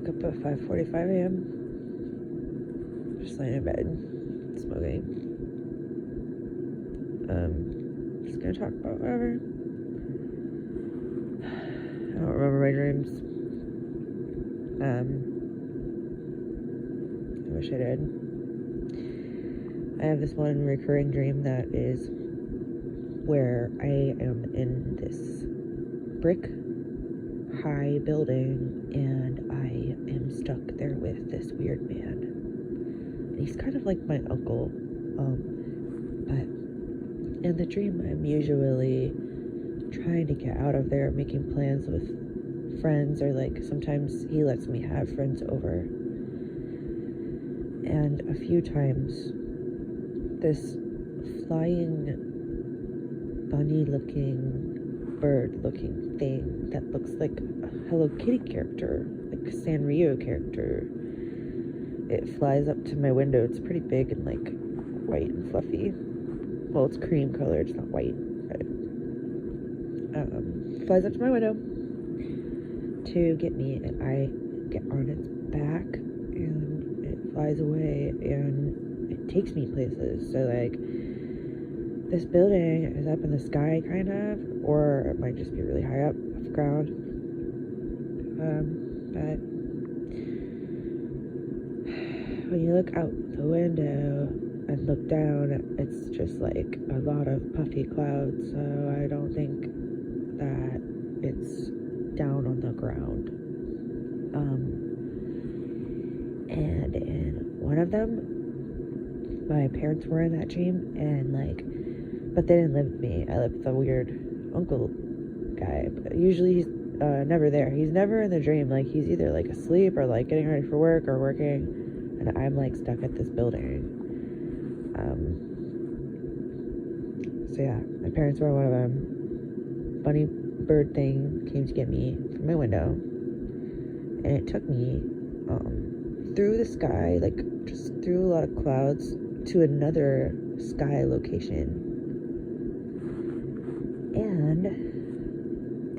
woke up at 5:45 a.m. Just laying in bed, smoking. Just gonna talk about whatever. I don't remember my dreams. I wish I did. I have this one recurring dream that is where I am in this brick high building and I am stuck there with this weird man. And he's kind of like my uncle, but in the dream I'm usually trying to get out of there, making plans with friends, or like sometimes he lets me have friends over. And a few times this flying bunny looking bird looking thing that looks like a Hello Kitty character, like a Sanrio character, it flies up to my window. It's pretty big and like white and fluffy. Well, it's cream colored, it's not white, but flies up to my window to get me, and I get on its back and it flies away and it takes me places. So like this building is up in the sky kind of, or it might just be really high up off the ground. But when you look out the window and look down, it's just like a lot of puffy clouds, so I don't think that it's down on the ground. And in one of them, my parents were in that dream, and like, but they didn't live with me. I lived with a weird uncle guy, but usually he's never there. He's never in the dream. Like, he's either like asleep or like getting ready for work or working, and I'm like stuck at this building. So yeah, my parents were one of them. Bunny bird thing came to get me from my window, and it took me through the sky, like just through a lot of clouds, to another sky location. And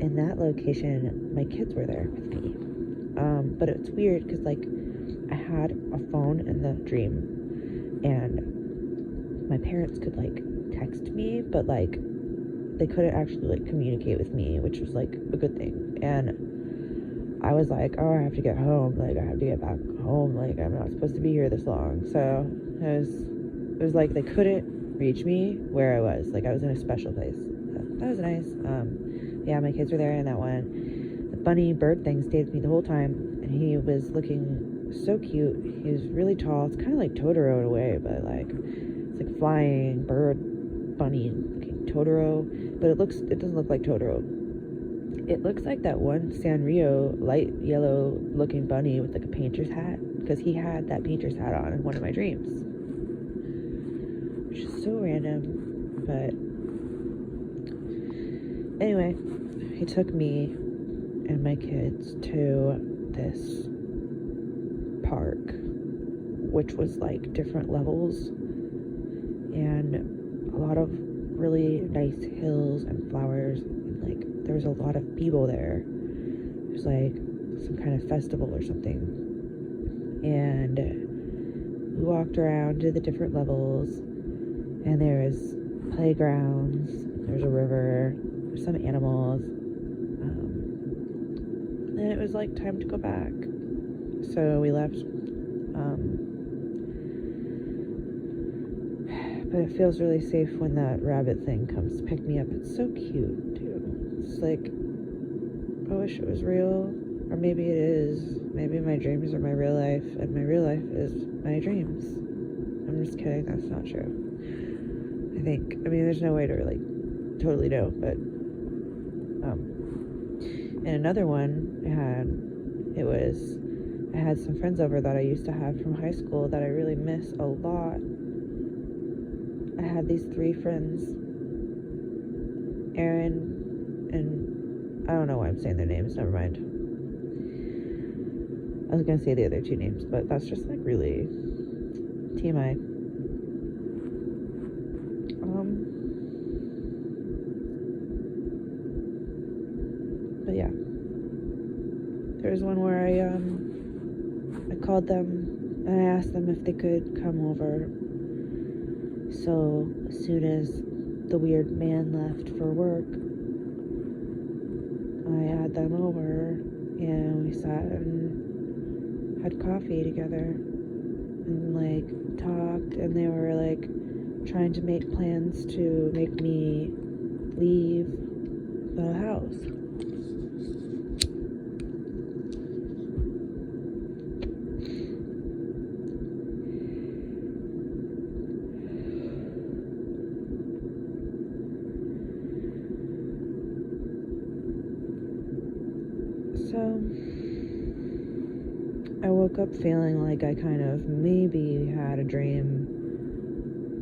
in that location, my kids were there with me. But it's weird because like I had a phone in the dream, and my parents could like text me, but like they couldn't actually like communicate with me, which was like a good thing. And I was like, oh, I have to get home, like I have to get back home, like I'm not supposed to be here this long. So it was like they couldn't reach me where I was, like I was in a special place. So that was nice. Yeah, my kids were there in that one. The bunny bird thing stayed with me the whole time, and he was looking so cute. He was really tall. It's kind of like Totoro in a way, but like it's like flying bird bunny looking Totoro, but it doesn't look like Totoro. It looks like that one Sanrio light yellow looking bunny with like a painter's hat, because he had that painter's hat on in one of my dreams, which is so random. But anyway, he took me and my kids to this park, which was like different levels and a lot of really nice hills and flowers, and like there was a lot of people there. It was like some kind of festival or something, and we walked around to the different levels, and there was playgrounds, there's a river, there's some animals, and it was like time to go back, so we left. But it feels really safe when that rabbit thing comes to pick me up. It's so cute too. It's like, I wish it was real, or maybe it is. Maybe my dreams are my real life, and my real life is my dreams. I'm just kidding, that's not true. I mean, there's no way to like totally know, but and another one I had some friends over that I used to have from high school that I really miss a lot. I had these 3 friends, Aaron, and I don't know why I'm saying their names, never mind. I was gonna say the other 2 names, but that's just like really TMI. But yeah, there's one where I I called them and I asked them if they could come over. So as soon as the weird man left for work, I had them over and we sat and had coffee together and like talked, and they were like trying to make plans to make me leave the house. So I woke up feeling like I kind of maybe had a dream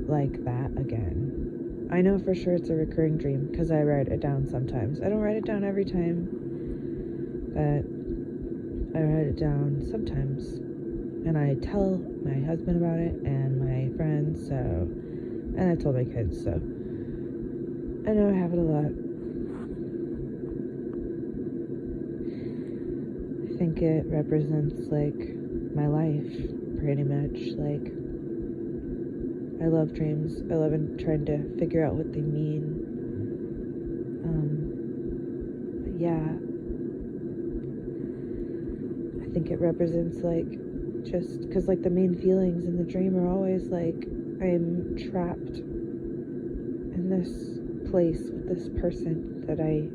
like that again. I know for sure it's a recurring dream because I write it down sometimes. I don't write it down every time, but I write it down sometimes. And I tell my husband about it and my friends, and I told my kids, so I know I have it a lot. I think it represents like my life pretty much. Like, I love dreams. I love trying to figure out what they mean. But yeah, I think it represents like, just because like the main feelings in the dream are always like I'm trapped in this place with this person that I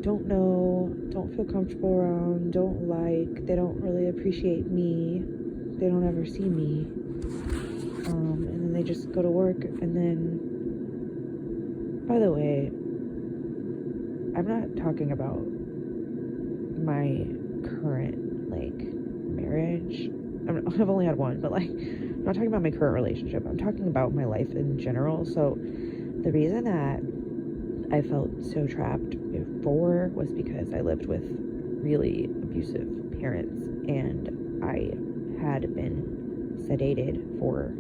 don't know, don't feel comfortable around, don't like, they don't really appreciate me, they don't ever see me, and then they just go to work. And then, by the way, I'm not talking about my current like marriage. I've only had one, but like, I'm not talking about my current relationship. I'm talking about my life in general. So the reason that I felt so trapped before was because I lived with really abusive parents, and I had been sedated for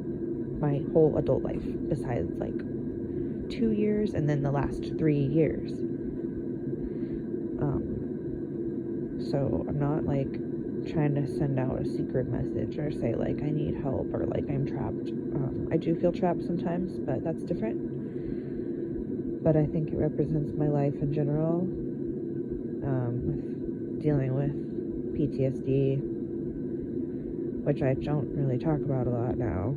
my whole adult life, besides like 2 years and then the last 3 years. So I'm not like trying to send out a secret message or say like I need help or like I'm trapped. I do feel trapped sometimes, but that's different. But I think it represents my life in general, with dealing with PTSD, which I don't really talk about a lot now,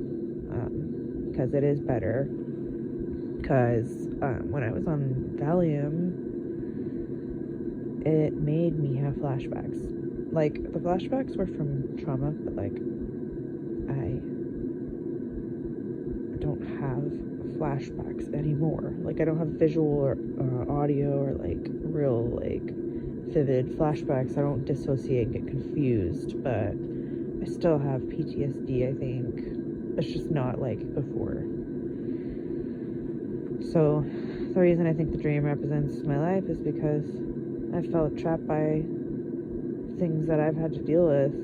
because it is better. Because when I was on Valium, it made me have flashbacks. Like, the flashbacks were from trauma, but like, I don't have flashbacks anymore. Like, I don't have visual or audio or like real like vivid flashbacks. I don't dissociate and get confused, but I still have PTSD, I think. It's just not like before. So the reason I think the dream represents my life is because I felt trapped by things that I've had to deal with.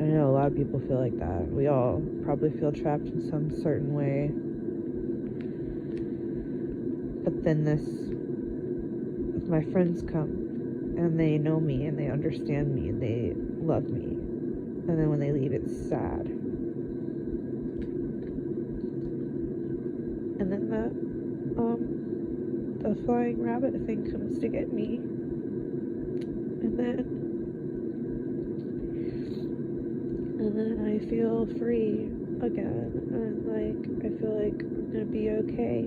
I know a lot of people feel like that. We all probably feel trapped in some certain way. But then if my friends come and they know me and they understand me and they love me, and then when they leave, it's sad. And then the flying rabbit thing comes to get me, and then I feel free again, and like I feel like I'm gonna be okay.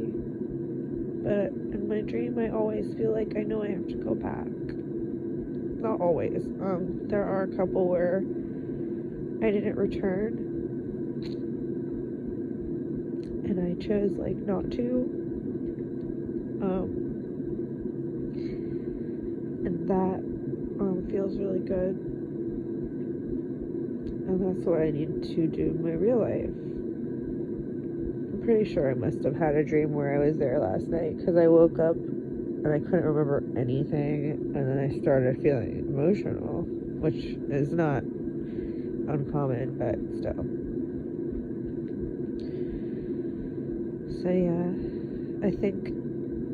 But in my dream, I always feel like I know I have to go back. Not always. There are a couple where I didn't return, and I chose like not to. And that feels really good. And that's what I need to do in my real life. I'm pretty sure I must have had a dream where I was there last night, because I woke up and I couldn't remember anything, and then I started feeling emotional, which is not uncommon, but still. So yeah, I think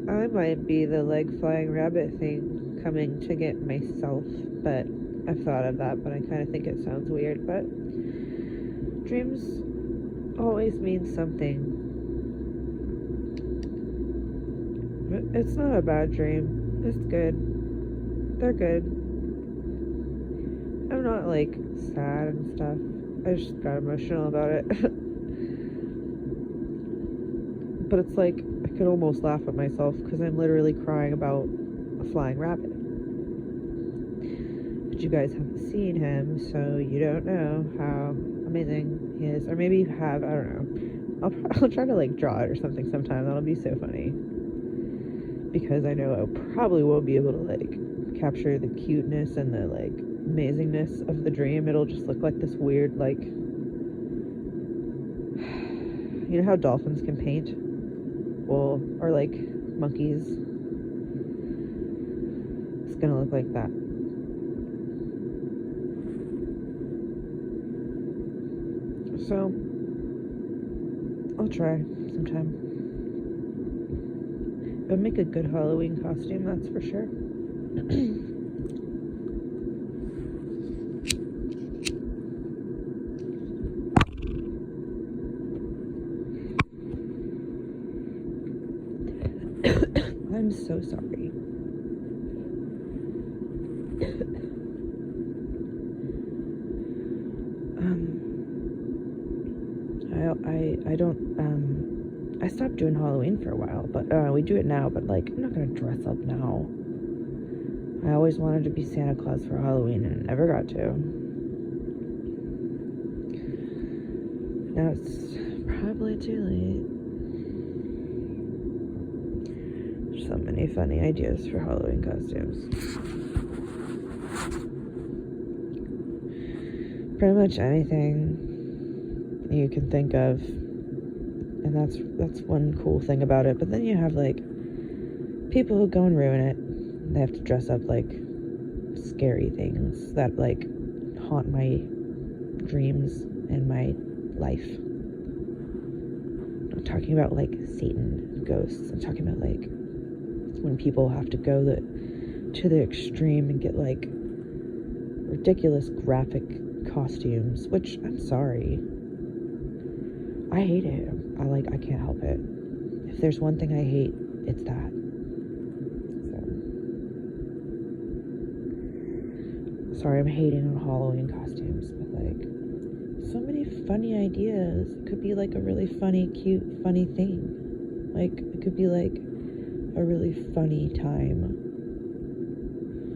I might be the leg flying rabbit thing coming to get myself, but I've thought of that, but I kind of think it sounds weird. But dreams always mean something. It's not a bad dream. It's good. They're good. I'm not like sad and stuff. I just got emotional about it. But it's like I could almost laugh at myself because I'm literally crying about a flying rabbit. But you guys haven't seen him, so you don't know how amazing he is. Or maybe you have, I don't know. I'll try to like draw it or something sometime. That'll be so funny. Because I know I probably won't be able to like capture the cuteness and the like amazingness of the dream. It'll just look like this weird like, you know how dolphins can paint? Well, or like monkeys. It's gonna look like that. So I'll try sometime. It would make a good Halloween costume, that's for sure. I'm so sorry. I don't I stopped doing Halloween for a while, but we do it now, but like I'm not gonna dress up now. I always wanted to be Santa Claus for Halloween and never got to. Now it's probably too late. So many funny ideas for Halloween costumes. Pretty much anything you can think of. And that's one cool thing about it. But then you have like people who go and ruin it. They have to dress up like scary things that like haunt my dreams and my life. I'm talking about like Satan, ghosts. I'm talking about like when people have to go to the extreme and get like ridiculous graphic costumes, which I'm sorry. I hate it. I can't help it. If there's one thing I hate, it's that. So sorry, I'm hating on Halloween costumes, but like so many funny ideas. It could be like a really funny, cute, funny thing. Like it could be like a really funny time.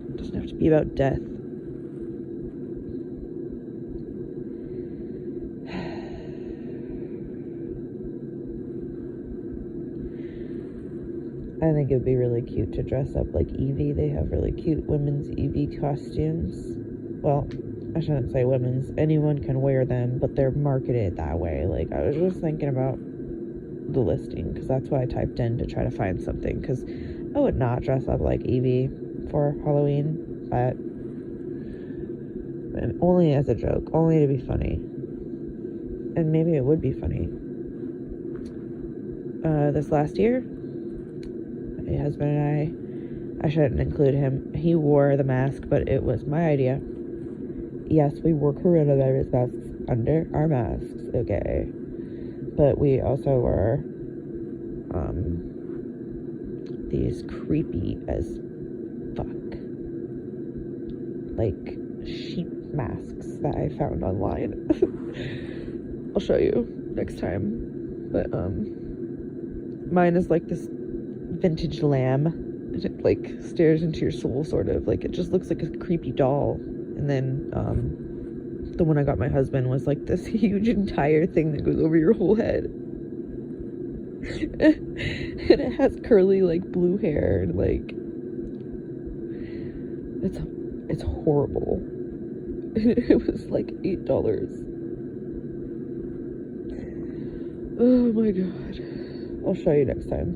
It doesn't have to be about death. I think it would be really cute to dress up like Evie. They have really cute women's Evie costumes. Well, I shouldn't say women's. Anyone can wear them, but they're marketed that way. Like, I was just thinking about the listing, because that's what I typed in to try to find something, because I would not dress up like Evie for Halloween, but and only as a joke, only to be funny. And maybe it would be funny. This last year, my husband and I shouldn't include him. He wore the mask, but it was my idea. Yes, we wore coronavirus masks under our masks, okay. But we also wore these creepy as fuck, like sheep masks that I found online. I'll show you next time. But mine is like this vintage lamb, and it like stares into your soul, sort of. Like it just looks like a creepy doll. And then the one I got my husband was like this huge entire thing that goes over your whole head. And it has curly like blue hair, and like it's horrible. It was like $8. Oh my god. I'll show you next time.